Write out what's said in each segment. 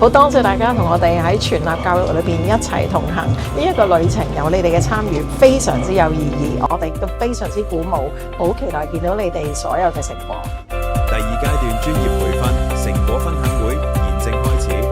好多謝大家同我哋喺全立教育裏邊一齊同行，呢一個旅程有你哋嘅參與，非常之有意義，我哋都非常之鼓舞，好期待見到你哋所有嘅成果。第二階段專業培訓成果分享會現正開始。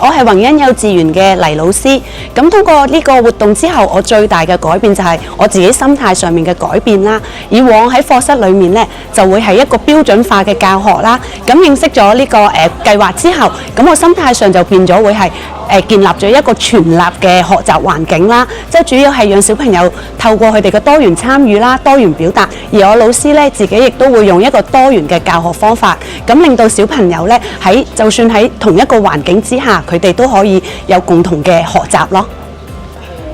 我係宏恩幼稚園嘅黎老師。咁通過呢個活動之後，我最大嘅改變就係我自己心態上面嘅改變啦。以往喺課室裏面呢，就會係一個標準化嘅教學啦。咁認識咗呢個計劃之後，咁我心態上就變咗會係建立咗一個全立嘅學習環境啦。即係主要係讓小朋友透過佢哋嘅多元參與啦、多元表達，而我老師呢，自己亦都會用一個多元嘅教學方法，咁令到小朋友呢，就算喺同一個環境之下，佢哋都可以有共同嘅學習咯。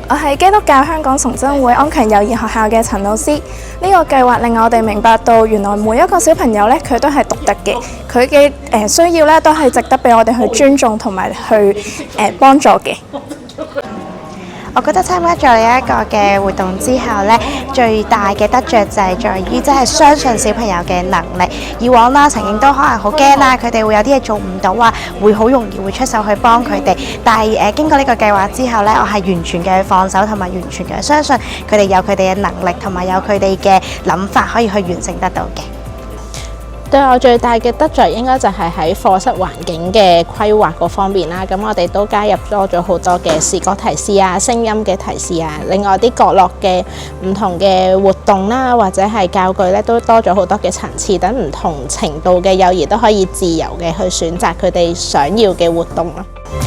我係基督教香港崇真會安強幼兒學校嘅陳老師。呢個計劃令我哋明白到，原來每一個小朋友呢，佢都係獨特嘅，佢嘅需要呢，都係值得俾我哋去尊重同埋去幫助嘅。我覺得參加咗呢一個嘅活動之後呢，最大嘅得着就係在於真係相信小朋友嘅能力。以往啦，曾經都可能好驚啦，佢哋會有啲嘢做唔到啊，會好容易會出手去幫佢哋。但係經過呢個計劃之後呢，我係完全嘅放手同埋完全嘅相信佢哋有佢哋嘅能力同埋有佢哋嘅諗法可以去完成得到嘅。對我最大嘅得着應該就係喺課室環境嘅規劃嗰方面啦。咁我哋都加入咗好多嘅視覺提示啊、聲音嘅提示啊，另外啲角落嘅唔同嘅活動啦，或者係教具咧，都多咗好多嘅層次，等唔同程度嘅幼兒都可以自由嘅去選擇佢哋想要嘅活動咯。